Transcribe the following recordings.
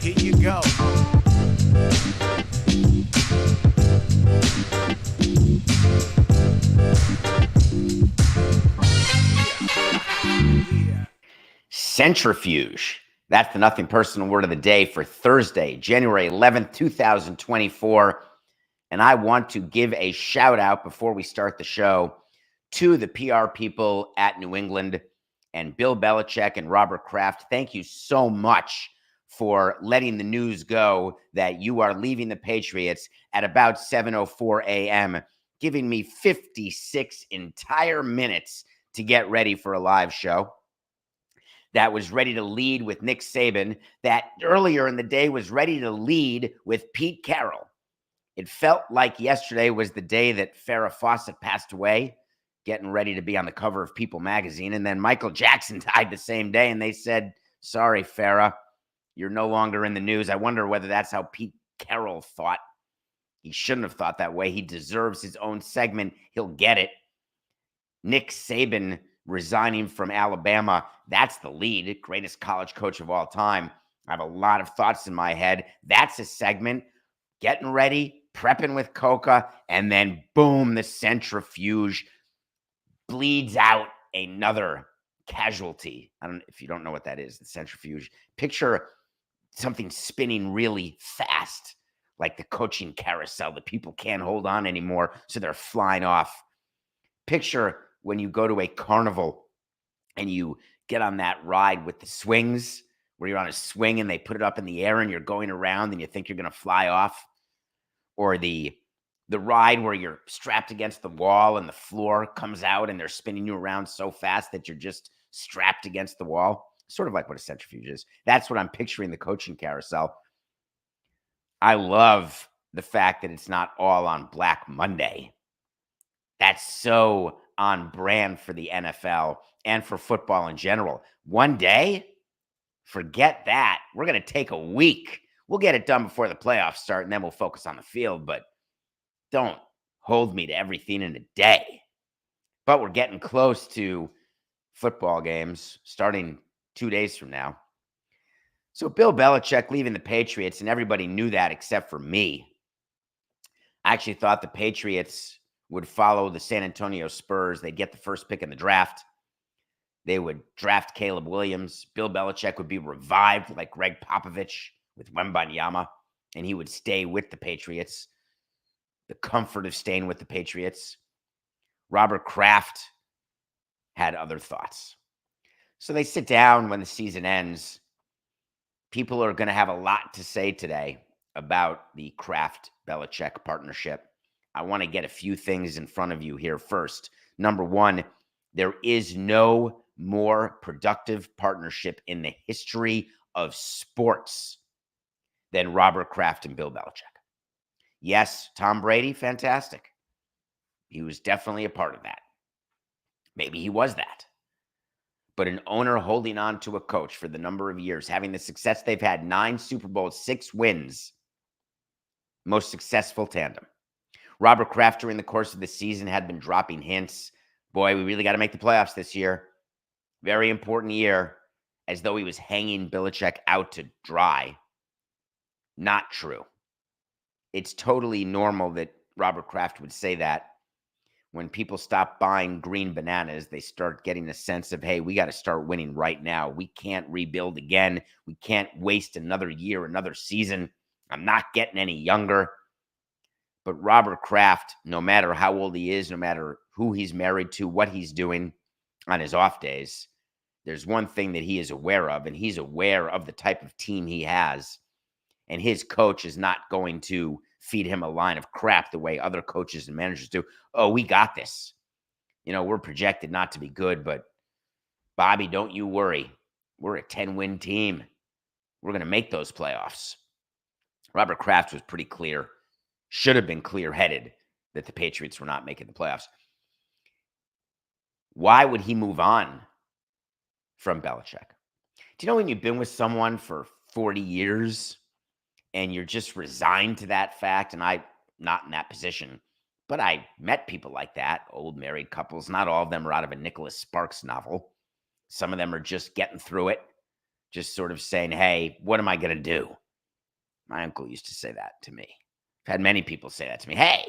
Here you go. Centrifuge. That's the Nothing Personal word of the day for Thursday, January 11th, 2024. And I want to give a shout out before we start the show to the PR people at New England and Bill Belichick and Robert Kraft. Thank you so much for letting the news go that you are leaving the Patriots at about 7:04 a.m., giving me 56 entire minutes to get ready for a live show that was ready to lead with Nick Saban, that earlier in the day was ready to lead with Pete Carroll. It felt like yesterday was the day that Farrah Fawcett passed away, getting ready to be on the cover of People magazine. And then Michael Jackson died the same day, and they said, sorry, Farrah, you're no longer in the news. I wonder whether that's how Pete Carroll thought. He shouldn't have thought that way. He deserves his own segment. He'll get it. Nick Saban resigning from Alabama. That's the lead, greatest college coach of all time. I have a lot of thoughts in my head. That's a segment. Getting ready, prepping with Coca, and then boom, the centrifuge bleeds out another casualty. If you don't know what that is, the centrifuge. Picture something spinning really fast, like the coaching carousel. The people can't hold on anymore, so they're flying off. Picture when you go to a carnival and you get on that ride with the swings, where you're on a swing and they put it up in the air and you're going around and you think you're going to fly off. Or the ride where you're strapped against the wall and the floor comes out and they're spinning you around so fast that you're just strapped against the wall. Sort of like what a centrifuge is. That's what I'm picturing the coaching carousel. I love the fact that it's not all on Black Monday. That's so on brand for the NFL and for football in general. One day, forget that. We're going to take a week. We'll get it done before the playoffs start, and then we'll focus on the field, but don't hold me to everything in a day. But we're getting close to football games starting 2 days from now. So Bill Belichick leaving the Patriots, and everybody knew that except for me. I actually thought the Patriots would follow the San Antonio Spurs. They'd get the first pick in the draft. They would draft Caleb Williams. Bill Belichick would be revived like Greg Popovich with Wembanyama, and he would stay with the Patriots. The comfort of staying with the Patriots. Robert Kraft had other thoughts. So they sit down when the season ends. People are going to have a lot to say today about the Kraft-Belichick partnership. I want to get a few things in front of you here first. Number one, there is no more productive partnership in the history of sports than Robert Kraft and Bill Belichick. Yes, Tom Brady, fantastic. He was definitely a part of that. Maybe he was that. But an owner holding on to a coach for the number of years, having the success they've had, 9 Super Bowls, 6 wins, most successful tandem. Robert Kraft, during the course of the season, had been dropping hints. Boy, we really got to make the playoffs this year. Very important year, as though he was hanging Belichick out to dry. Not true. It's totally normal that Robert Kraft would say that. When people stop buying green bananas, they start getting a sense of, hey, we got to start winning right now. We can't rebuild again. We can't waste another year, another season. I'm not getting any younger. But Robert Kraft, no matter how old he is, no matter who he's married to, what he's doing on his off days, there's one thing that he is aware of, and he's aware of the type of team he has. And his coach is not going to feed him a line of crap the way other coaches and managers do. Oh, we got this. We're projected not to be good, but Bobby, don't you worry. We're a 10-win team. We're going to make those playoffs. Robert Kraft was pretty clear, should have been clear-headed, that the Patriots were not making the playoffs. Why would he move on from Belichick? Do you know when you've been with someone for 40 years and you're just resigned to that fact? And I'm not in that position, but I met people like that, old married couples. Not all of them are out of a Nicholas Sparks novel. Some of them are just getting through it, just sort of saying, hey, what am I going to do? My uncle used to say that to me. I've had many people say that to me. Hey,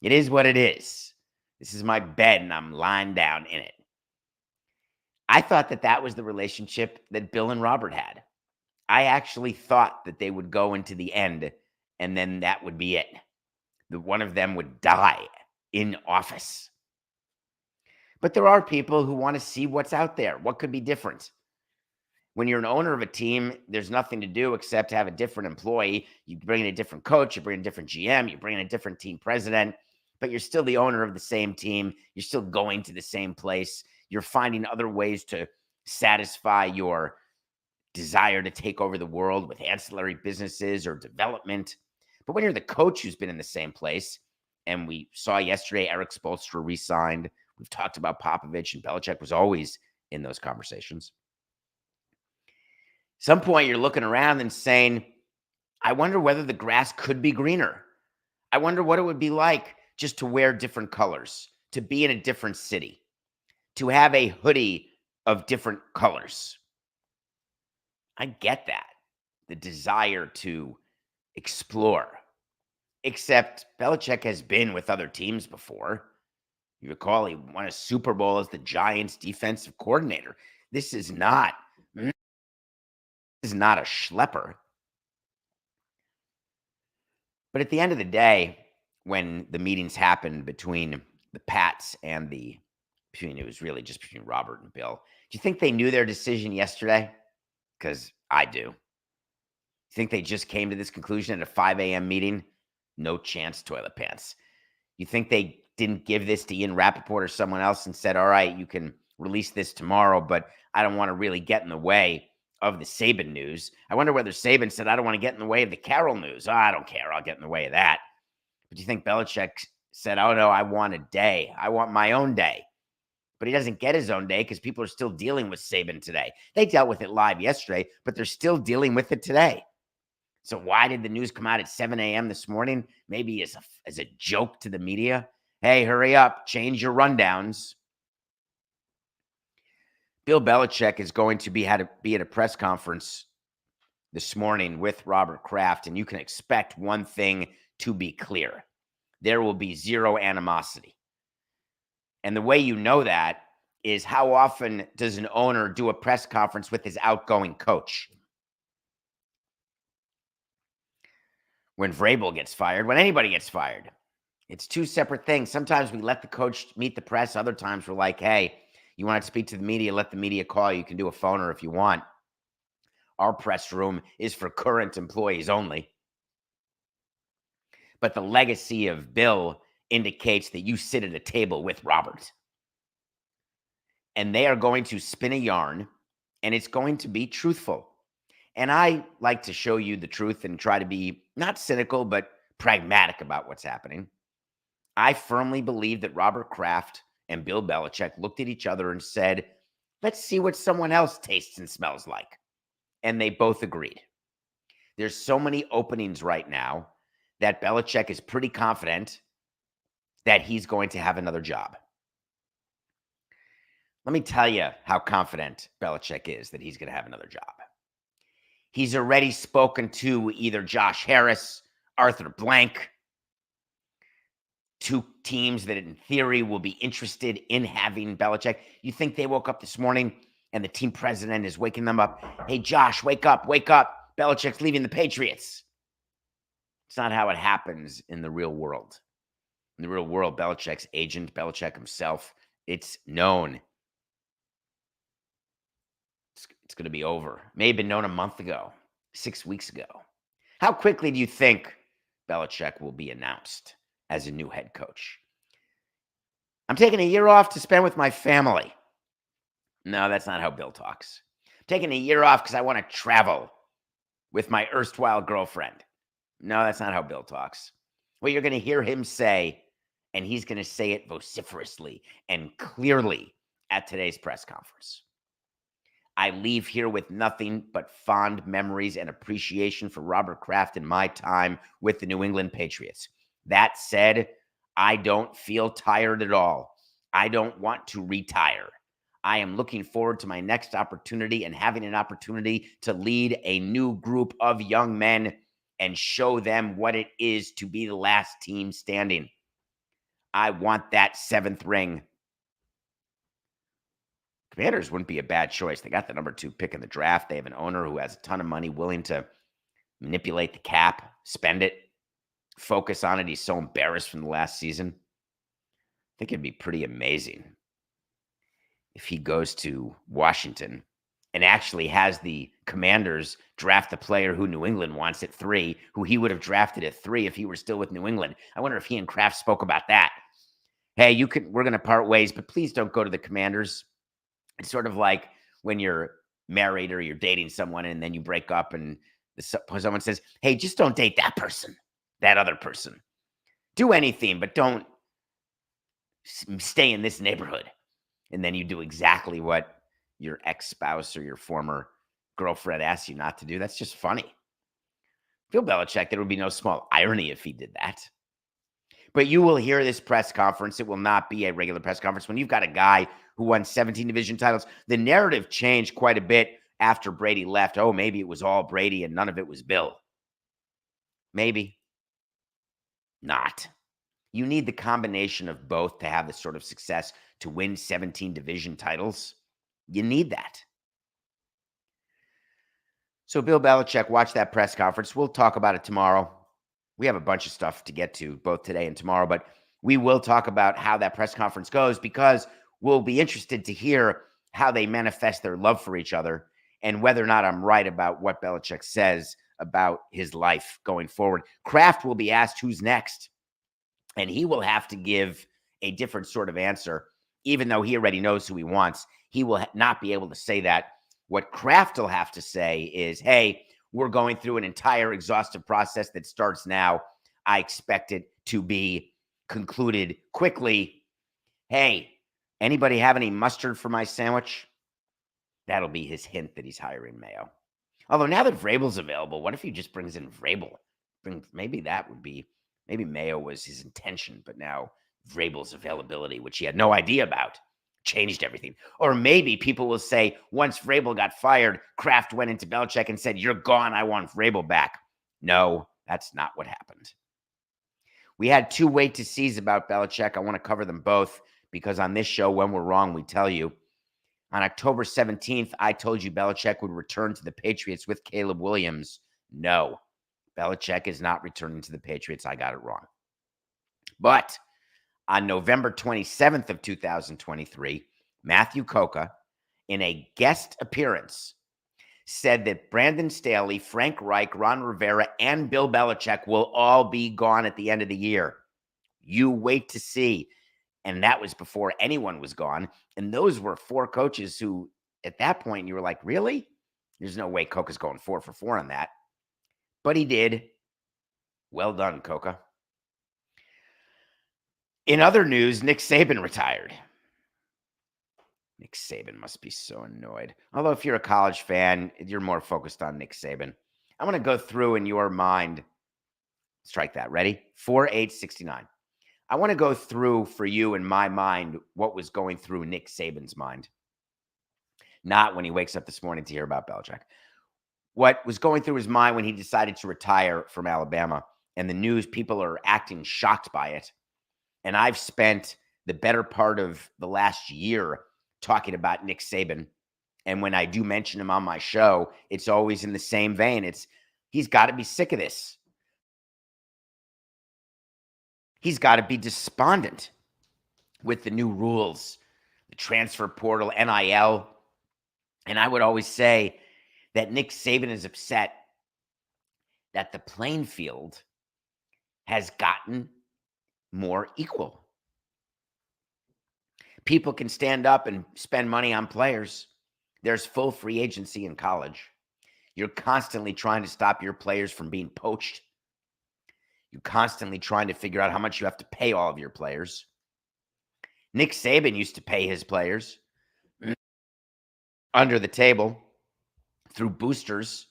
it is what it is. This is my bed and I'm lying down in it. I thought that that was the relationship that Bill and Robert had. I actually thought that they would go into the end and then that would be it. That one of them would die in office. But there are people who want to see what's out there. What could be different? When you're an owner of a team, there's nothing to do except have a different employee. You bring in a different coach, you bring in a different GM, you bring in a different team president, but you're still the owner of the same team. You're still going to the same place. You're finding other ways to satisfy your desire to take over the world with ancillary businesses or development. But when you're the coach who's been in the same place, and we saw yesterday Eric Spoelstra re-signed, we've talked about Popovich, and Belichick was always in those conversations. Some point you're looking around and saying, I wonder whether the grass could be greener. I wonder what it would be like just to wear different colors, to be in a different city, to have a hoodie of different colors. I get that, the desire to explore. Except Belichick has been with other teams before. You recall he won a Super Bowl as the Giants' defensive coordinator. This is not a schlepper. But at the end of the day, when the meetings happened between the Pats and it was really just between Robert and Bill, do you think they knew their decision yesterday? Because I do. You think they just came to this conclusion at a 5 a.m. meeting? No chance, toilet pants. You think they didn't give this to Ian Rappaport or someone else and said, all right, you can release this tomorrow, but I don't want to really get in the way of the Saban news. I wonder whether Saban said, I don't want to get in the way of the Carroll news. Oh, I don't care. I'll get in the way of that. But you think Belichick said, oh, no, I want a day. I want my own day. But he doesn't get his own day because people are still dealing with Saban today. They dealt with it live yesterday, but they're still dealing with it today. So why did the news come out at 7 a.m. this morning? Maybe as a joke to the media. Hey, hurry up, change your rundowns. Bill Belichick is going to be at a press conference this morning with Robert Kraft, and you can expect one thing to be clear. There will be zero animosity. And the way you know that is how often does an owner do a press conference with his outgoing coach? When Vrabel gets fired, when anybody gets fired. It's two separate things. Sometimes we let the coach meet the press. Other times we're like, hey, you want to speak to the media, let the media call you. You can do a phoner if you want. Our press room is for current employees only. But the legacy of Bill indicates that you sit at a table with Robert. And they are going to spin a yarn, and it's going to be truthful. And I like to show you the truth and try to be not cynical, but pragmatic about what's happening. I firmly believe that Robert Kraft and Bill Belichick looked at each other and said, let's see what someone else tastes and smells like. And they both agreed. There's so many openings right now that Belichick is pretty confident that he's going to have another job. Let me tell you how confident Belichick is that he's going to have another job. He's already spoken to either Josh Harris, Arthur Blank, two teams that in theory will be interested in having Belichick. You think they woke up this morning and the team president is waking them up? Hey, Josh, wake up, wake up. Belichick's leaving the Patriots. It's not how it happens in the real world. In the real world, Belichick's agent, Belichick himself, it's known. It's going to be over. May have been known a month ago, 6 weeks ago. How quickly do you think Belichick will be announced as a new head coach? I'm taking a year off to spend with my family. No, that's not how Bill talks. I'm taking a year off because I want to travel with my erstwhile girlfriend. No, that's not how Bill talks. What you're going to hear him say, and he's going to say it vociferously and clearly at today's press conference. I leave here with nothing but fond memories and appreciation for Robert Kraft and my time with the New England Patriots. That said, I don't feel tired at all. I don't want to retire. I am looking forward to my next opportunity and having an opportunity to lead a new group of young men and show them what it is to be the last team standing. I want that 7th ring. Commanders wouldn't be a bad choice. They got the number 2 pick in the draft. They have an owner who has a ton of money, willing to manipulate the cap, spend it, focus on it. He's so embarrassed from the last season. I think it'd be pretty amazing if he goes to Washington and actually has the Commanders draft the player who New England wants at 3, who he would have drafted at 3 if he were still with New England. I wonder if he and Kraft spoke about that. Hey, we're going to part ways, but please don't go to the Commanders. It's sort of like when you're married or you're dating someone and then you break up and someone says, hey, just don't date that person, that other person. Do anything, but don't stay in this neighborhood. And then you do exactly what your ex-spouse or your former girlfriend asks you not to do. That's just funny. Bill Belichick, there would be no small irony if he did that. But you will hear this press conference. It will not be a regular press conference. When you've got a guy who won 17 division titles, the narrative changed quite a bit after Brady left. Oh, maybe it was all Brady and none of it was Bill. Maybe. Not. You need the combination of both to have this sort of success, to win 17 division titles. You need that. So Bill Belichick, watch that press conference. We'll talk about it tomorrow. We have a bunch of stuff to get to both today and tomorrow, but we will talk about how that press conference goes because we'll be interested to hear how they manifest their love for each other and whether or not I'm right about what Belichick says about his life going forward. Kraft will be asked who's next, and he will have to give a different sort of answer. Even though he already knows who he wants, he will not be able to say that. What Kraft will have to say is, hey, we're going through an entire exhaustive process that starts now. I expect it to be concluded quickly. Hey, anybody have any mustard for my sandwich? That'll be his hint that he's hiring Mayo. Although now that Vrabel's available, what if he just brings in Vrabel? Maybe that would be, maybe Mayo was his intention, but now Vrabel's availability, which he had no idea about, changed everything. Or maybe people will say, once Vrabel got fired, Kraft went into Belichick and said, you're gone, I want Vrabel back. No, that's not what happened. We had 2 wait to sees about Belichick. I want to cover them both because on this show, when we're wrong, we tell you. On October 17th, I told you Belichick would return to the Patriots with Caleb Williams. No, Belichick is not returning to the Patriots. I got it wrong. But on November 27th of 2023, Matthew Coca, in a guest appearance, said that Brandon Staley, Frank Reich, Ron Rivera, and Bill Belichick will all be gone at the end of the year. You wait to see. And that was before anyone was gone. And those were 4 coaches who, at that point, you were like, really? There's no way Coca's going 4 for 4 on that. But he did. Well done, Coca. In other news, Nick Saban retired. Nick Saban must be so annoyed. Although if you're a college fan, you're more focused on Nick Saban. I'm going to go through in your mind. Strike that. Ready? 4-8-69. I want to go through for you in my mind what was going through Nick Saban's mind. Not when he wakes up this morning to hear about Belichick. What was going through his mind when he decided to retire from Alabama. And the news, people are acting shocked by it. And I've spent the better part of the last year talking about Nick Saban. And when I do mention him on my show, it's always in the same vein. He's got to be sick of this. He's got to be despondent with the new rules, the transfer portal, NIL. And I would always say that Nick Saban is upset that the playing field has gotten more equal. People can stand up and spend money on players. There's full free agency in college. You're constantly trying to stop your players from being poached. You're constantly trying to figure out how much you have to pay all of your players. Nick Saban used to pay his players under the table through boosters,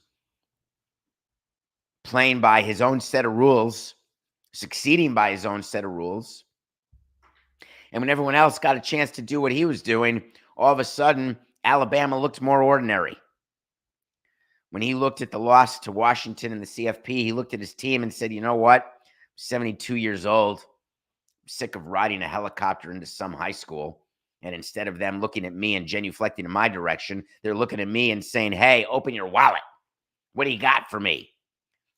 playing by his own set of rules, succeeding by his own set of rules. And when everyone else got a chance to do what he was doing, all of a sudden, Alabama looked more ordinary. When he looked at the loss to Washington in the CFP, he looked at his team and said, you know what? I'm 72 years old. I'm sick of riding a helicopter into some high school. And instead of them looking at me and genuflecting in my direction, they're looking at me and saying, hey, open your wallet. What do you got for me?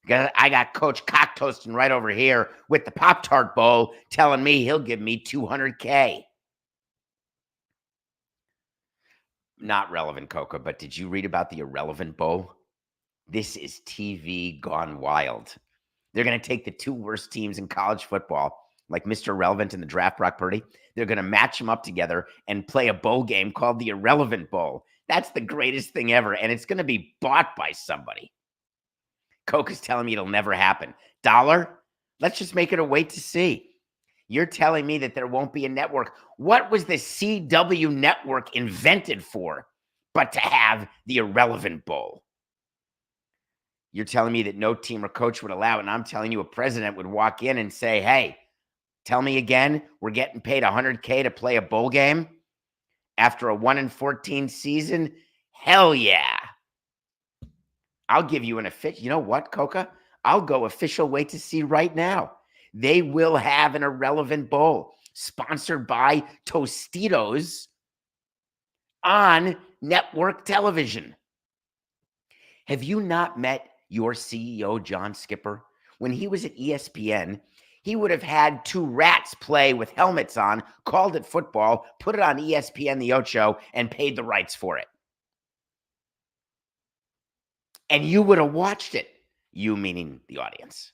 I got Coach Cocktoasting right over here with the Pop-Tart Bowl telling me he'll give me $200K. Not relevant, Coca, but did you read about the Irrelevant Bowl? This is TV gone wild. They're going to take the two worst teams in college football, like Mr. Irrelevant and the draft Brock Purdy. They're going to match them up together and play a bowl game called the Irrelevant Bowl. That's the greatest thing ever, and it's going to be bought by somebody. Coke is telling me it'll never happen. Dollar? Let's just make it a wait to see. You're telling me that there won't be a network. What was the CW network invented for but to have the Irrelevant Bowl? You're telling me that no team or coach would allow it, and I'm telling you a president would walk in and say, hey, tell me again, we're getting paid $100K to play a bowl game after a 1-14 season? Hell yeah. I'll give you an official, you know what, Coca? I'll go official wait to see right now. They will have an Irrelevant Bowl sponsored by Tostitos on network television. Have you not met your CEO, John Skipper? When he was at ESPN, he would have had two rats play with helmets on, called it football, put it on ESPN The Ocho, and paid the rights for it. And you would have watched it. You meaning the audience.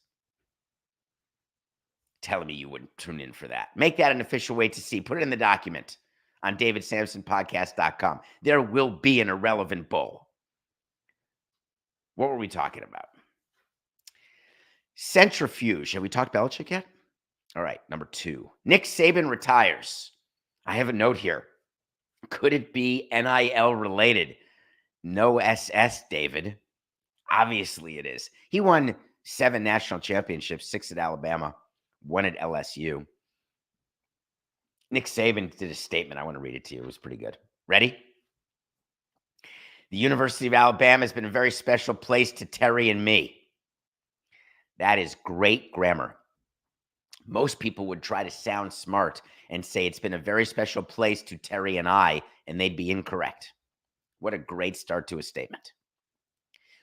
Telling me you wouldn't tune in for that. Make that an official wait to see. Put it in the document on davidsamsonpodcast.com. There will be an Irrelevant Bowl. What were we talking about? Centrifuge. Have we talked Belichick yet? All right, number 2. Nick Saban retires. I have a note here. Could it be NIL related? No SS, David. Obviously it is. He won 7 national championships, 6 at Alabama, 1 at LSU. Nick Saban did a statement. I want to read it to you. It was pretty good. Ready? The University of Alabama has been a very special place to Terry and me. That is great grammar. Most people would try to sound smart and say it's been a very special place to Terry and I, and they'd be incorrect. What a great start to a statement.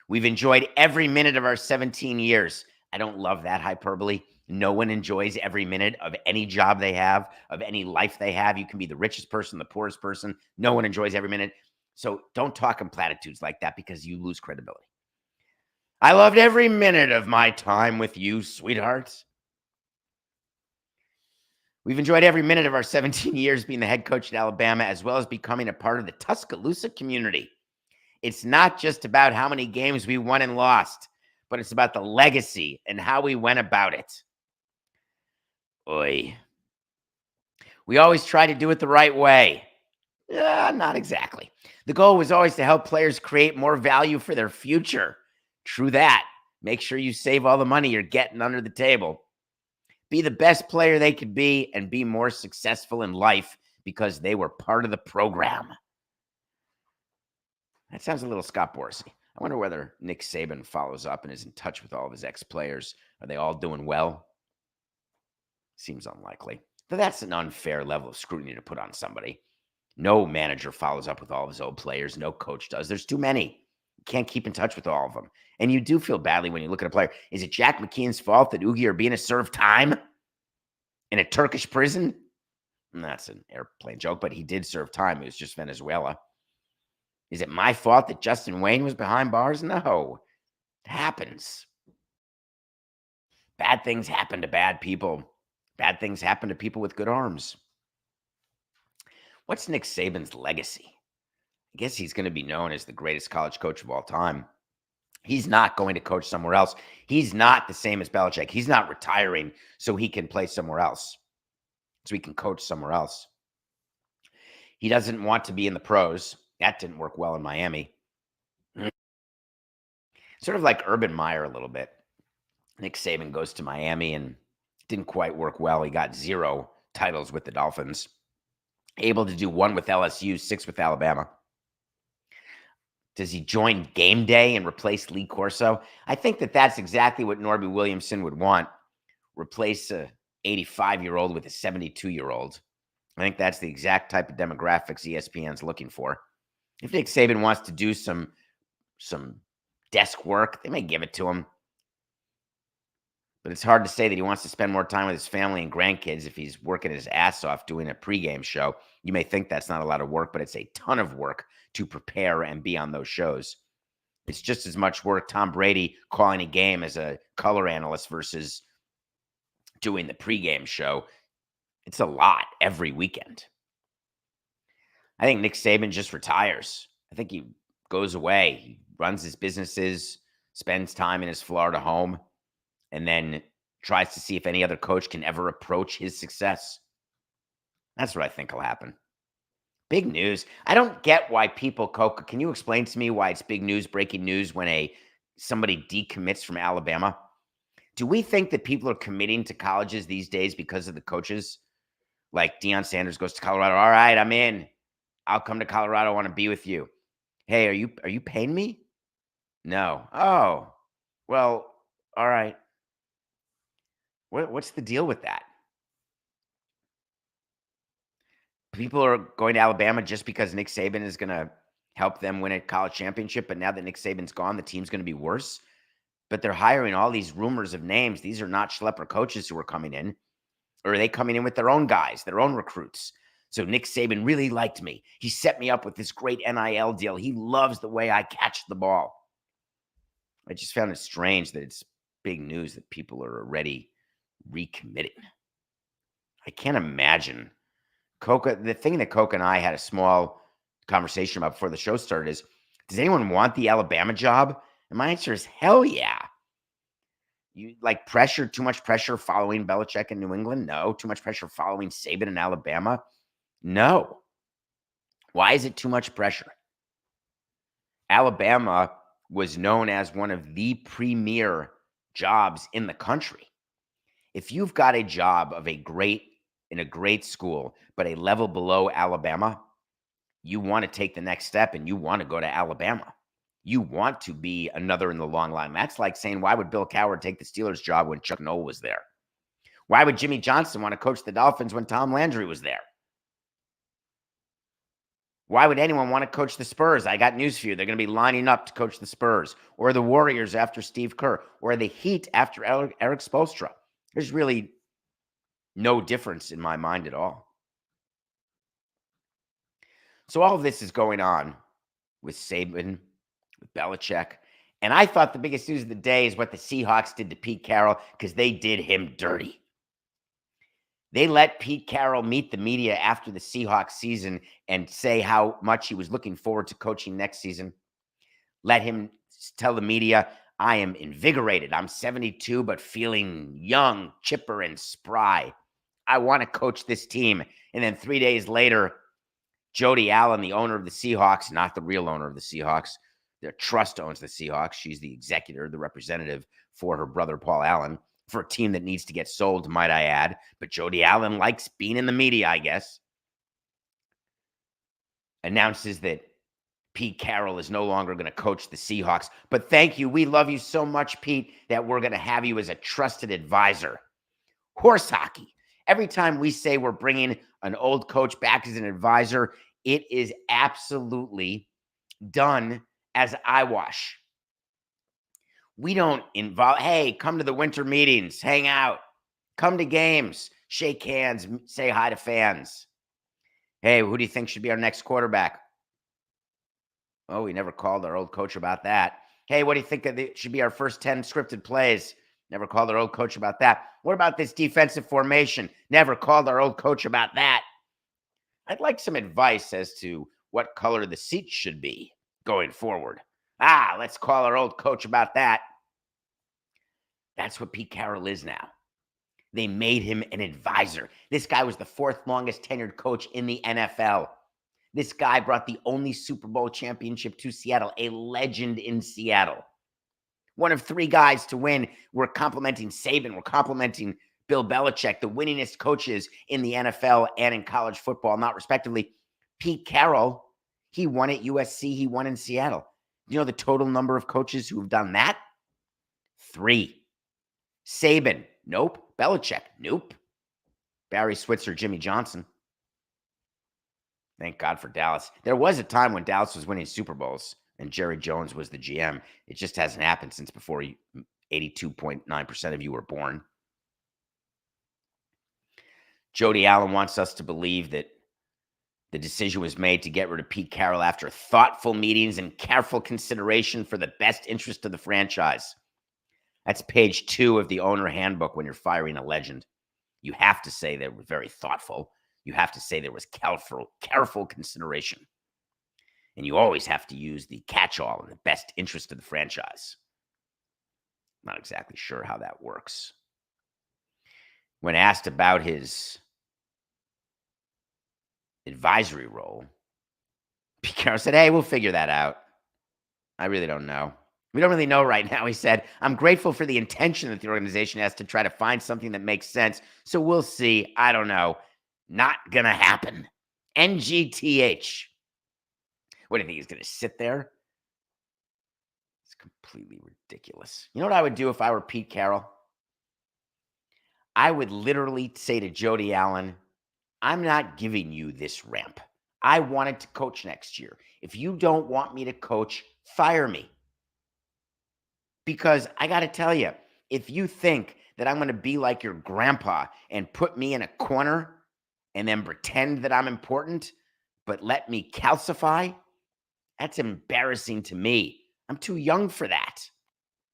We've enjoyed every minute of our 17 years. I don't love that hyperbole. No one enjoys every minute of any job they have, of any life they have. You can be the richest person, the poorest person. No one enjoys every minute. So don't talk in platitudes like that because you lose credibility. I loved every minute of my time with you, sweetheart. We've enjoyed every minute of our 17 years being the head coach at Alabama, as well as becoming a part of the Tuscaloosa community. It's not just about how many games we won and lost, but it's about the legacy and how we went about it. Oy. We always try to do it the right way. Not exactly. The goal was always to help players create more value for their future. True that. Make sure you save all the money you're getting under the table. Be the best player they could be and be more successful in life because they were part of the program. That sounds a little Scott Borsey. I wonder whether Nick Saban follows up and is in touch with all of his ex-players. Are they all doing well? Seems unlikely. But that's an unfair level of scrutiny to put on somebody. No manager follows up with all of his old players. No coach does. There's too many. You can't keep in touch with all of them. And you do feel badly when you look at a player. Is it Jack McKeon's fault that Oogie Urbina served time in a Turkish prison? That's an airplane joke, but he did serve time. It was just Venezuela. Is it my fault that Justin Wayne was behind bars? No. It happens. Bad things happen to bad people. Bad things happen to people with good arms. What's Nick Saban's legacy? I guess he's going to be known as the greatest college coach of all time. He's not going to coach somewhere else. He's not the same as Belichick. He's not retiring so he can play somewhere else, so he can coach somewhere else. He doesn't want to be in the pros. That didn't work well in Miami. Sort of like Urban Meyer a little bit. Nick Saban goes to Miami and didn't quite work well. He got 0 titles with the Dolphins. Able to do 1 with LSU, 6 with Alabama. Does he join game day and replace Lee Corso? I think that that's exactly what Norby Williamson would want. Replace a 85-year-old with a 72-year-old. I think that's the exact type of demographics ESPN's looking for. If Nick Saban wants to do some desk work, they may give it to him. But it's hard to say that he wants to spend more time with his family and grandkids if he's working his ass off doing a pregame show. You may think that's not a lot of work, but it's a ton of work to prepare and be on those shows. It's just as much work Tom Brady calling a game as a color analyst versus doing the pregame show. It's a lot every weekend. I think Nick Saban just retires. I think he goes away. He runs his businesses, spends time in his Florida home, and then tries to see if any other coach can ever approach his success. That's what I think will happen. Big news. I don't get why people, Coca, can you explain to me why it's big news, breaking news when somebody decommits from Alabama? Do we think that people are committing to colleges these days because of the coaches? Like Deion Sanders goes to Colorado. All right, I'm in. I'll come to Colorado. I want to be with you. Hey, are you paying me? No. Oh, well, all right. What's the deal with that? People are going to Alabama just because Nick Saban is going to help them win a college championship. But now that Nick Saban's gone, the team's going to be worse. But they're hiring all these rumors of names. These are not schlepper coaches who are coming in. Or are they coming in with their own guys, their own recruits? So Nick Saban really liked me. He set me up with this great NIL deal. He loves the way I catch the ball. I just found it strange that it's big news that people are already recommitting. I can't imagine. Coca, the thing that Coca and I had a small conversation about before the show started is, does anyone want the Alabama job? And my answer is hell yeah. You like pressure, too much pressure following Belichick in New England? No. Too much pressure following Saban in Alabama? No. Why is it too much pressure? Alabama was known as one of the premier jobs in the country. If you've got a job in a great school, but a level below Alabama, you want to take the next step and you want to go to Alabama. You want to be another in the long line. That's like saying, why would Bill Cowher take the Steelers job when Chuck Noll was there? Why would Jimmy Johnson want to coach the Dolphins when Tom Landry was there? Why would anyone want to coach the Spurs? I got news for you. They're going to be lining up to coach the Spurs, or the Warriors after Steve Kerr, or the Heat after Eric Spoelstra. There's really no difference in my mind at all. So all of this is going on with Saban, with Belichick. And I thought the biggest news of the day is what the Seahawks did to Pete Carroll, because they did him dirty. They let Pete Carroll meet the media after the Seahawks season and say how much he was looking forward to coaching next season. Let him tell the media, I am invigorated. I'm 72, but feeling young, chipper, and spry. I want to coach this team. And then 3 days later, Jody Allen, the owner of the Seahawks, not the real owner of the Seahawks, their trust owns the Seahawks. She's the executor, the representative for her brother, Paul Allen, for a team that needs to get sold, might I add. But Jody Allen likes being in the media, I guess. Announces that Pete Carroll is no longer going to coach the Seahawks. But thank you. We love you so much, Pete, that we're going to have you as a trusted advisor. Horse hockey. Every time we say we're bringing an old coach back as an advisor, it is absolutely done as eyewash. We don't involve, hey, come to the winter meetings, hang out, come to games, shake hands, say hi to fans. Hey, who do you think should be our next quarterback? Oh, we never called our old coach about that. Hey, what do you think should be our first 10 scripted plays? Never called our old coach about that. What about this defensive formation? Never called our old coach about that. I'd like some advice as to what color the seats should be going forward. Let's call our old coach about that. That's what Pete Carroll is now. They made him an advisor. This guy was the fourth longest tenured coach in the NFL. This guy brought the only Super Bowl championship to Seattle, a legend in Seattle. One of three guys to win. We're complimenting Saban. We're complimenting Bill Belichick, the winningest coaches in the NFL and in college football, not respectively. Pete Carroll, he won at USC. He won in Seattle. You know the total number of coaches who have done that? 3. Saban, nope. Belichick, nope. Barry Switzer, Jimmy Johnson. Thank God for Dallas. There was a time when Dallas was winning Super Bowls and Jerry Jones was the GM. It just hasn't happened since before 82.9% of you were born. Jody Allen wants us to believe that the decision was made to get rid of Pete Carroll after thoughtful meetings and careful consideration for the best interest of the franchise. That's page 2 of the owner handbook when you're firing a legend. You have to say they were very thoughtful. You have to say there was careful consideration. And you always have to use the catch-all in the best interest of the franchise. Not exactly sure how that works. When asked about his advisory role, Pete Carroll said, hey, we'll figure that out. I really don't know. We don't really know right now. He said, I'm grateful for the intention that the organization has to try to find something that makes sense. So we'll see. I don't know. Not going to happen. NGTH. What do you think? He's going to sit there? It's completely ridiculous. You know what I would do if I were Pete Carroll? I would literally say to Jody Allen, I'm not giving you this ramp. I wanted to coach next year. If you don't want me to coach, fire me. Because I got to tell you, if you think that I'm going to be like your grandpa and put me in a corner and then pretend that I'm important, but let me calcify, that's embarrassing to me. I'm too young for that.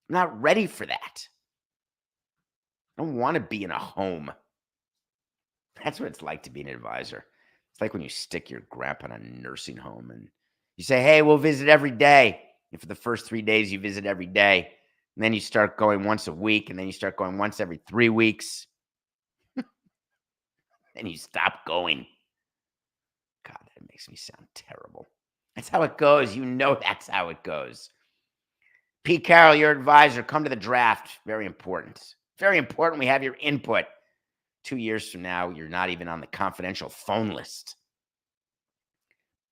I'm not ready for that. I don't want to be in a home. That's what it's like to be an advisor. It's like when you stick your grandpa in a nursing home and you say, hey, we'll visit every day. And for the first 3 days, you visit every day. And then you start going once a week, and then you start going once every 3 weeks. Then you stop going. God, that makes me sound terrible. That's how it goes. You know that's how it goes. Pete Carroll, your advisor, come to the draft. Very important. Very important we have your input. 2 years from now, you're not even on the confidential phone list.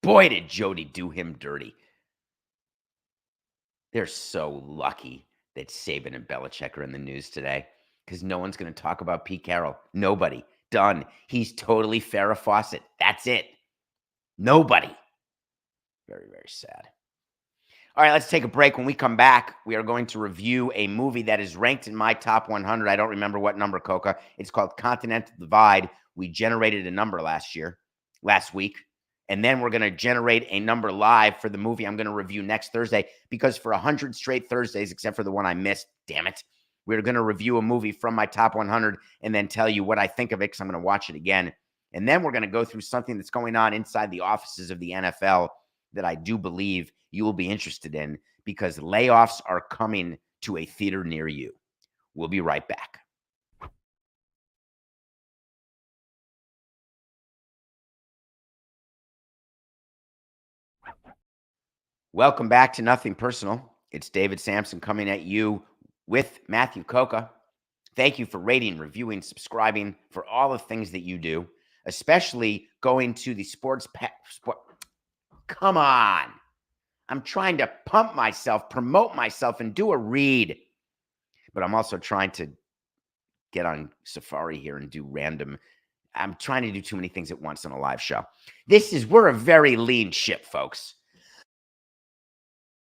Boy, did Jody do him dirty. They're so lucky that Saban and Belichick are in the news today because no one's going to talk about Pete Carroll. Nobody. Done. He's totally Farrah Fawcett. That's it. Nobody. Very, very sad. All right, let's take a break. When we come back, we are going to review a movie that is ranked in my top 100. I don't remember what number, Coca. It's called Continental Divide. We generated a number last week. And then we're going to generate a number live for the movie I'm going to review next Thursday, because for 100 straight Thursdays, except for the one I missed, damn it, we're going to review a movie from my top 100 and then tell you what I think of it because I'm going to watch it again. And then we're going to go through something that's going on inside the offices of the NFL that I do believe you will be interested in, because layoffs are coming to a theater near you. We'll be right back. Welcome back to Nothing Personal. It's David Sampson coming at you with Matthew Coca. Thank you for rating, reviewing, subscribing, for all the things that you do, especially going to the sport. Come on. I'm trying to pump myself, promote myself, and do a read. But I'm also trying to get on Safari here and do random. I'm trying to do too many things at once on a live show. We're a very lean ship, folks.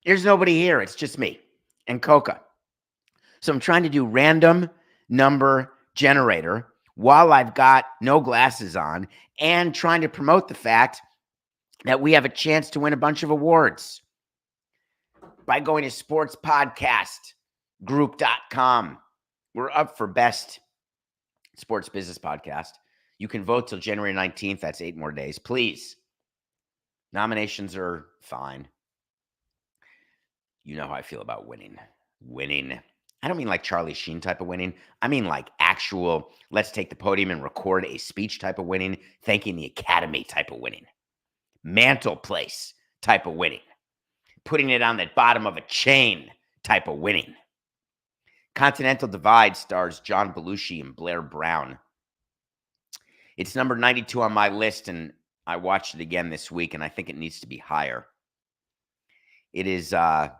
There's nobody here. It's just me and Coca. So I'm trying to do random number generator while I've got no glasses on and trying to promote the fact that we have a chance to win a bunch of awards by going to sportspodcastgroup.com. We're up for best sports business podcast. You can vote till January 19th. That's 8 more days. Please. Nominations are fine. You know how I feel about winning. Winning. I don't mean like Charlie Sheen type of winning. I mean like actual, let's take the podium and record a speech type of winning, thanking the Academy type of winning, mantle place type of winning, putting it on the bottom of a chain type of winning. Continental Divide stars John Belushi and Blair Brown. It's number 92 on my list, and I watched it again this week, and I think it needs to be higher. It is, I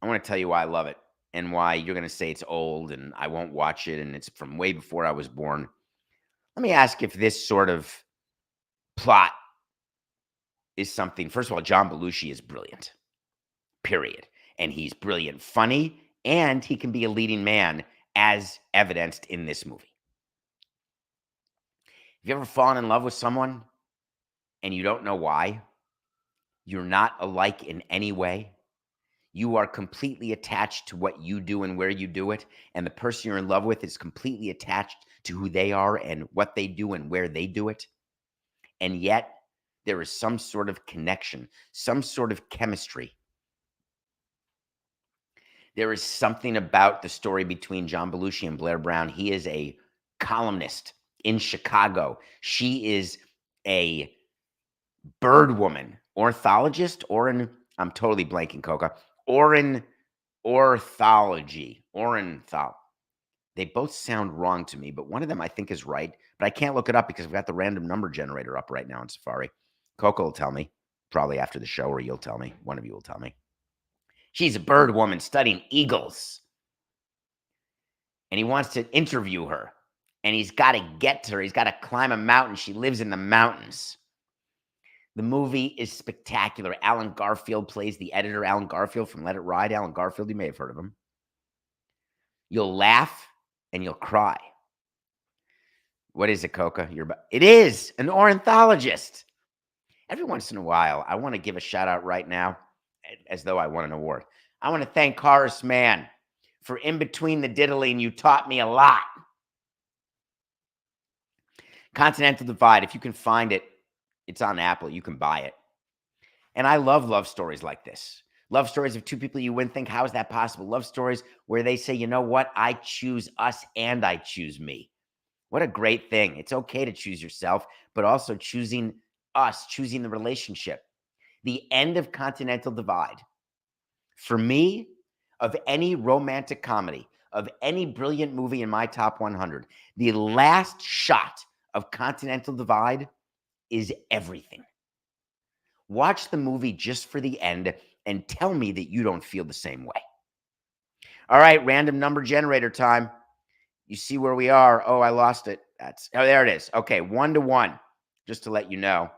want to tell you why I love it and why you're going to say it's old and I won't watch it and it's from way before I was born. Let me ask if this sort of plot is something. First of all, John Belushi is brilliant, period. And he's brilliant, funny, and he can be a leading man as evidenced in this movie. Have you ever fallen in love with someone and you don't know why? You're not alike in any way. You are completely attached to what you do and where you do it. And the person you're in love with is completely attached to who they are and what they do and where they do it. And yet there is some sort of connection, some sort of chemistry. There is something about the story between John Belushi and Blair Brown. He is a columnist in Chicago. She is a bird woman, ornithologist, I'm totally blanking, Coca. Ornithology. They both sound wrong to me, but one of them I think is right, but I can't look it up because I've got the random number generator up right now in Safari. Coca will tell me, probably after the show, or you'll tell me. One of you will tell me. She's a bird woman studying eagles. And he wants to interview her. And he's got to get to her. He's got to climb a mountain. She lives in the mountains. The movie is spectacular. Alan Garfield plays the editor. Alan Garfield from Let It Ride. Alan Garfield, you may have heard of him. You'll laugh and you'll cry. What is it, Coca? It is an ornithologist. Every once in a while, I want to give a shout out right now, as though I won an award. I want to thank Horace Mann for In Between the Diddling. You taught me a lot. Continental Divide, if you can find it, it's on Apple. You can buy it. And I love stories like this. Love stories of two people you wouldn't think, how is that possible? Love stories where they say, you know what? I choose us and I choose me. What a great thing. It's okay to choose yourself, but also choosing us, choosing the relationship. The end of Continental Divide, for me, of any romantic comedy, of any brilliant movie in my top 100, the last shot of Continental Divide is everything. Watch the movie just for the end and tell me that you don't feel the same way. All right, random number generator time. You see where we are. Oh, I lost it. There it is. Okay, 1-1. Just to let you know,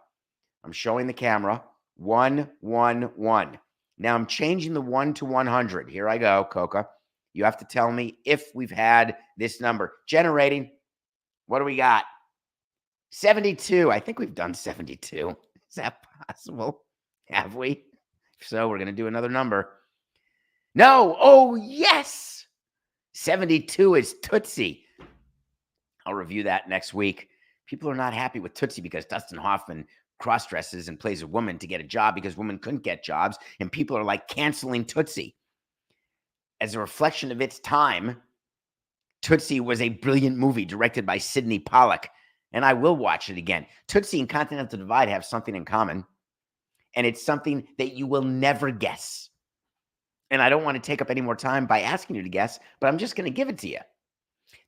I'm showing the camera. 1, 1, 1. Now I'm changing the 1 to 100. Here I go, Coca. You have to tell me if we've had this number. Generating. What do we got? 72. I think we've done 72. Is that possible? Have we? If so, we're going to do another number. No. Oh, yes. 72 is Tootsie. I'll review that next week. People are not happy with Tootsie because Dustin Hoffman cross-dresses and plays a woman to get a job because women couldn't get jobs. And people are like canceling Tootsie. As a reflection of its time, Tootsie was a brilliant movie directed by Sidney Pollack. And I will watch it again. Tootsie and Continental Divide have something in common. And it's something that you will never guess. And I don't want to take up any more time by asking you to guess, but I'm just going to give it to you.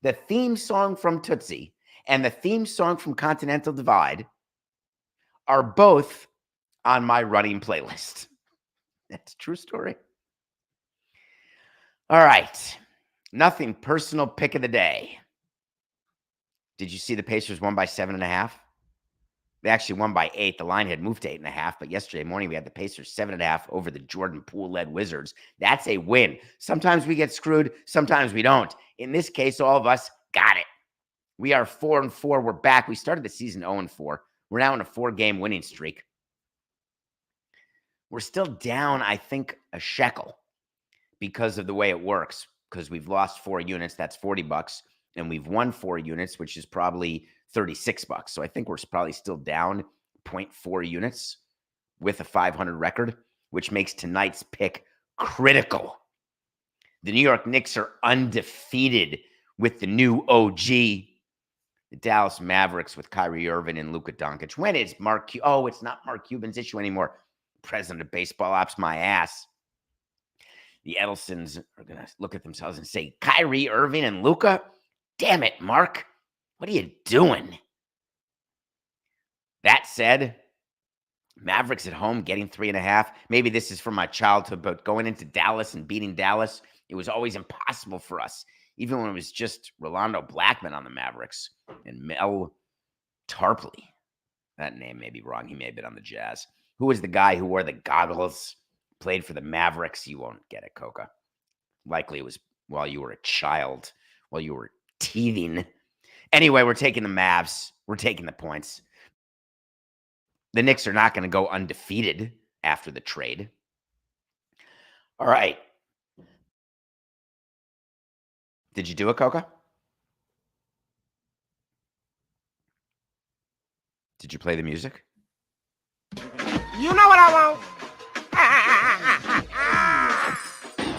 The theme song from Tootsie and the theme song from Continental Divide are both on my running playlist. That's a true story. All right. Nothing personal pick of the day. Did you see the Pacers won by 7.5? They actually won by 8. The line had moved to 8.5, but yesterday morning we had the Pacers 7.5 over the Jordan Poole-led Wizards. That's a win. Sometimes we get screwed, sometimes we don't. In this case, all of us got it. We are 4-4. We're back. We started the season 0-4. We're now in a 4-game winning streak. We're still down, I think, a shekel because of the way it works, because we've lost 4 units. That's $40. And we've won 4 units, which is probably $36. So I think we're probably still down 0.4 units with a 500 record, which makes tonight's pick critical. The New York Knicks are undefeated with the new OG, the Dallas Mavericks with Kyrie Irving and Luka Doncic. When is it's not Mark Cuban's issue anymore. President of Baseball Ops, my ass. The Edelsons are going to look at themselves and say, Kyrie Irving and Luka? Damn it, Mark. What are you doing? That said, Mavericks at home getting 3.5. Maybe this is from my childhood, but going into Dallas and beating Dallas, it was always impossible for us. Even when it was just Rolando Blackman on the Mavericks and Mel Tarpley. That name may be wrong. He may have been on the Jazz. Who was the guy who wore the goggles, played for the Mavericks? You won't get it, Coca. Likely it was while you were a child, while you were teething. Anyway, we're taking the Mavs. We're taking the points. The Knicks are not going to go undefeated after the trade. All right. Did you do it, Coca? Did you play the music? You know what I want?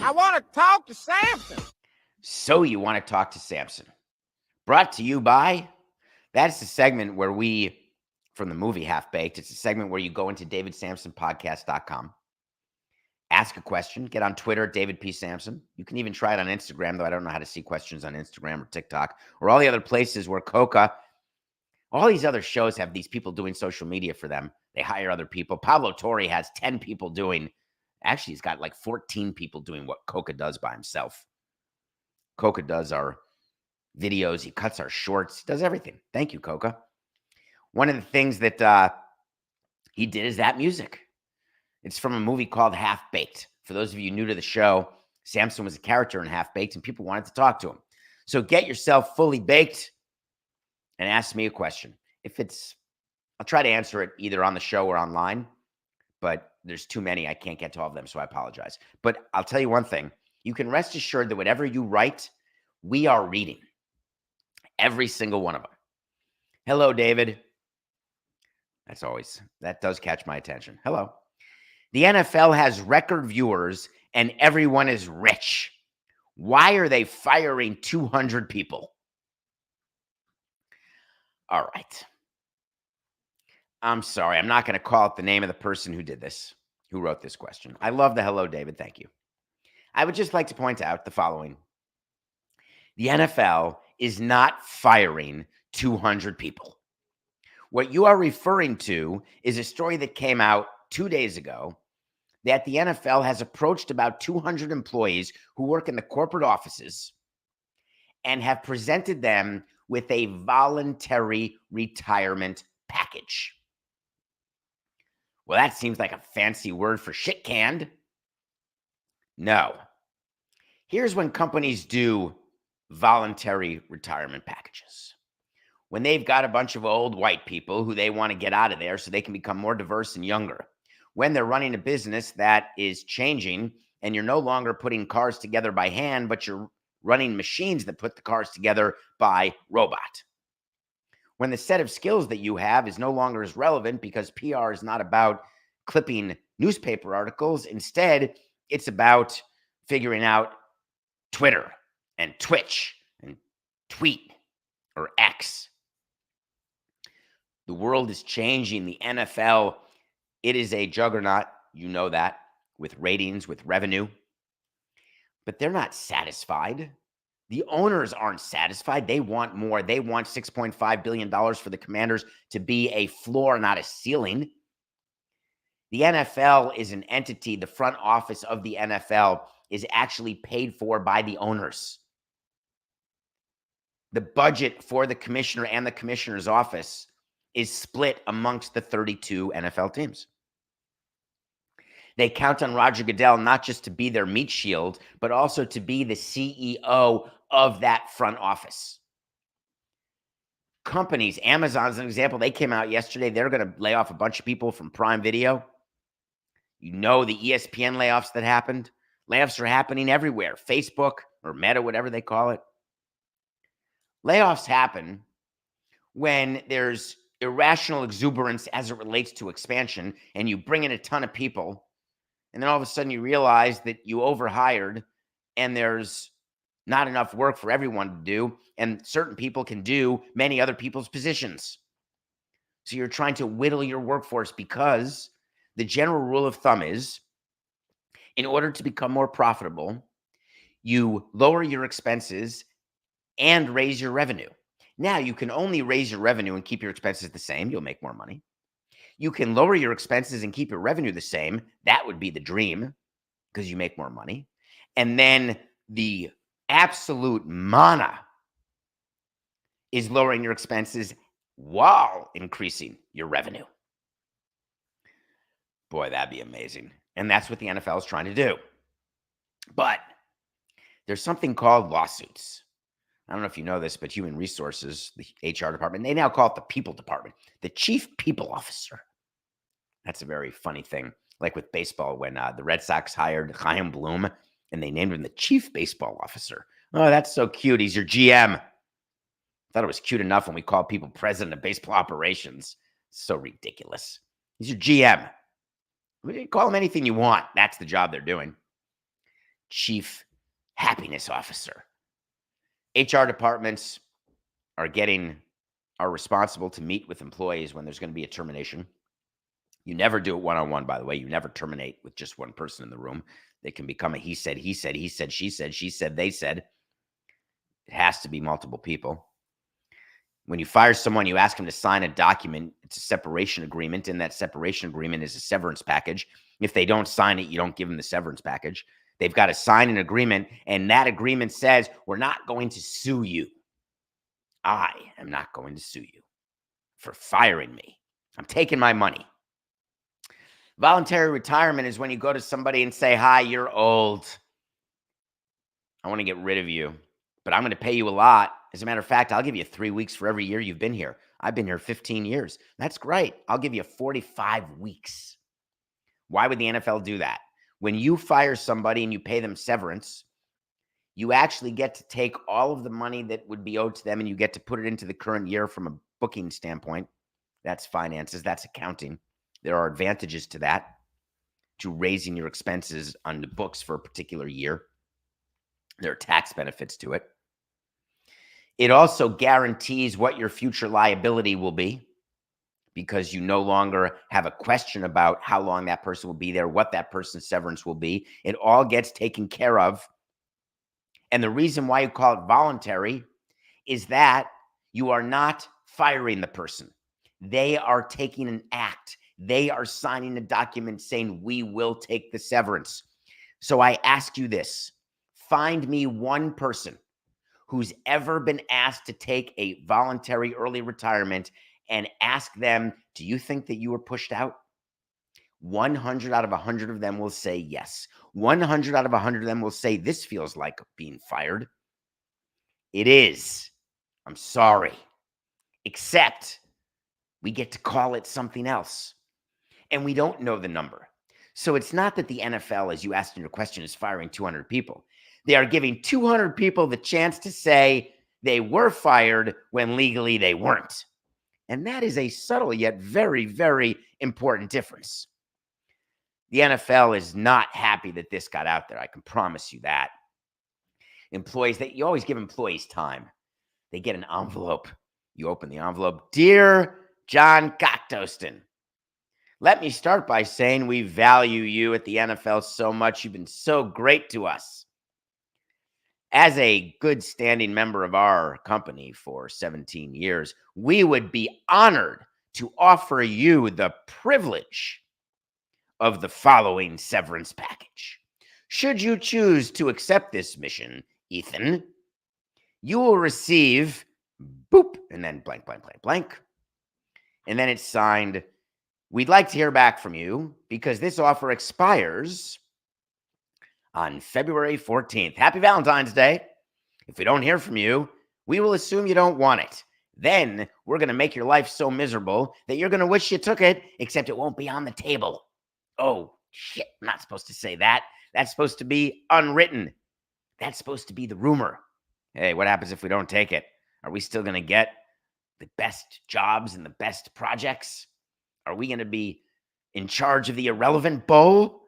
I want to talk to Samson. So you want to talk to Samson. Brought to you by, that's the segment where we, from the movie Half Baked, it's a segment where you go into davidsamsonpodcast.com, ask a question, get on Twitter, David P. Samson. You can even try it on Instagram, though I don't know how to see questions on Instagram or TikTok or all the other places where Coca, all these other shows have these people doing social media for them. They hire other people. Pablo Torre has 10 people doing, actually he's got like 14 people doing what Coca does by himself. Coca does our videos. He cuts our shorts. He does everything. Thank you, Coca. One of the things that he did is that music. It's from a movie called Half Baked. For those of you new to the show, Samson was a character in Half Baked and people wanted to talk to him. So get yourself fully baked and ask me a question. I'll try to answer it either on the show or online, but there's too many. I can't get to all of them, so I apologize. But I'll tell you one thing. You can rest assured that whatever you write, we are reading. Every single one of them. Hello, David. That does catch my attention. Hello. The NFL has record viewers and everyone is rich. Why are they firing 200 people? All right. I'm sorry. I'm not going to call out the name of the person who did this, who wrote this question. I love the hello, David. Thank you. I would just like to point out the following. The NFL is not firing 200 people. What you are referring to is a story that came out 2 days ago that the NFL has approached about 200 employees who work in the corporate offices and have presented them with a voluntary retirement package. Well, that seems like a fancy word for shit canned. No. Here's when companies do voluntary retirement packages. When they've got a bunch of old white people who they want to get out of there so they can become more diverse and younger. When they're running a business that is changing and you're no longer putting cars together by hand, but you're running machines that put the cars together by robot. When the set of skills that you have is no longer as relevant because PR is not about clipping newspaper articles. Instead, it's about figuring out Twitter and Twitch and Tweet or X. The world is changing. The NFL, it is a juggernaut. You know that, with ratings, with revenue. But they're not satisfied. The owners aren't satisfied. They want more. They want $6.5 billion for the Commanders to be a floor, not a ceiling. The NFL is an entity. The front office of the NFL is actually paid for by the owners. The budget for the commissioner and the commissioner's office is split amongst the 32 NFL teams. They count on Roger Goodell not just to be their meat shield, but also to be the CEO of that front office. Companies, Amazon's an example. They came out yesterday. They're going to lay off a bunch of people from Prime Video. You know the ESPN layoffs that happened. Layoffs are happening everywhere. Facebook or Meta, whatever they call it. Layoffs happen when there's irrational exuberance as it relates to expansion, and you bring in a ton of people, and then all of a sudden you realize that you overhired, and there's not enough work for everyone to do, and certain people can do many other people's positions. So you're trying to whittle your workforce because the general rule of thumb is, in order to become more profitable, you lower your expenses and raise your revenue. Now, you can only raise your revenue and keep your expenses the same. You'll make more money. You can lower your expenses and keep your revenue the same. That would be the dream because you make more money. And then the absolute mana is lowering your expenses while increasing your revenue. Boy, that'd be amazing. And that's what the NFL is trying to do. But there's something called lawsuits. I don't know if you know this, but human resources, the HR department, they now call it the people department, the chief people officer. That's a very funny thing. Like with baseball, when the Red Sox hired Chaim Bloom and they named him the chief baseball officer. Oh, that's so cute. He's your GM. Thought it was cute enough when we called people president of baseball operations. So ridiculous. He's your GM. Call him anything you want. That's the job they're doing. Chief happiness officer. HR departments are responsible to meet with employees when there's going to be a termination. You never do it one-on-one, by the way. You never terminate with just one person in the room. They can become a he said, she said, they said. It has to be multiple people. When you fire someone, you ask them to sign a document. It's a separation agreement, and that separation agreement is a severance package. If they don't sign it, you don't give them the severance package. They've got to sign an agreement, and that agreement says, we're not going to sue you. I am not going to sue you for firing me. I'm taking my money. Voluntary retirement is when you go to somebody and say, hi, you're old. I want to get rid of you, but I'm going to pay you a lot. As a matter of fact, I'll give you 3 weeks for every year you've been here. I've been here 15 years. That's great. I'll give you 45 weeks. Why would the NFL do that? When you fire somebody and you pay them severance, you actually get to take all of the money that would be owed to them and you get to put it into the current year from a booking standpoint. That's finances. That's accounting. There are advantages to that, to raising your expenses on the books for a particular year. There are tax benefits to it. It also guarantees what your future liability will be because you no longer have a question about how long that person will be there, what that person's severance will be. It all gets taken care of. And the reason why you call it voluntary is that you are not firing the person. They are taking an act. They are signing a document saying, we will take the severance. So I ask you this, find me one person who's ever been asked to take a voluntary early retirement and ask them, do you think that you were pushed out? 100 out of 100 of them will say yes. 100 out of 100 of them will say this feels like being fired. It is. I'm sorry. Except we get to call it something else. And we don't know the number. So it's not that the NFL, as you asked in your question, is firing 200 people. They are giving 200 people the chance to say they were fired when legally they weren't. And that is a subtle yet very, very important difference. The NFL is not happy that this got out there. I can promise you that. You always give employees time. They get an envelope. You open the envelope. Dear John Cocktoaston, let me start by saying we value you at the NFL so much. You've been so great to us. As a good standing member of our company for 17 years, we would be honored to offer you the privilege of the following severance package. Should you choose to accept this mission, Ethan, you will receive boop, and then blank, blank, blank, blank. And then it's signed, we'd like to hear back from you because this offer expires on February 14th. Happy Valentine's Day. If we don't hear from you, we will assume you don't want it. Then we're going to make your life so miserable that you're going to wish you took it, except it won't be on the table. Oh, shit, I'm not supposed to say that. That's supposed to be unwritten. That's supposed to be the rumor. Hey, what happens if we don't take it? Are we still going to get the best jobs and the best projects? Are we going to be in charge of the irrelevant bowl?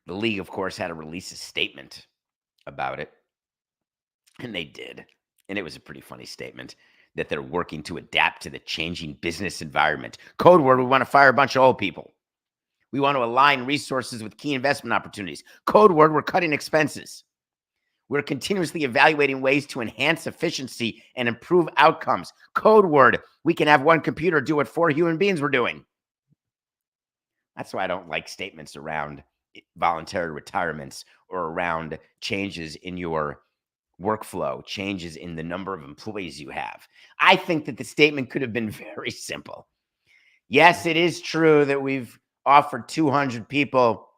The league, of course, had to release a statement about it. And they did. And it was a pretty funny statement that they're working to adapt to the changing business environment. Code word, we want to fire a bunch of old people. We want to align resources with key investment opportunities. Code word, we're cutting expenses. We're continuously evaluating ways to enhance efficiency and improve outcomes. Code word, we can have one computer do what 4 human beings were doing. That's why I don't like statements around voluntary retirements or around changes in your workflow, changes in the number of employees you have. I think that the statement could have been very simple. Yes, it is true that we've offered 200 people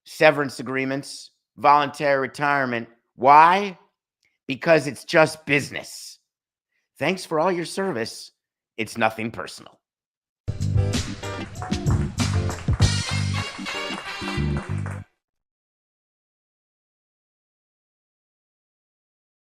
severance agreements, voluntary retirement. Why? Because it's just business. Thanks for all your service. It's nothing personal.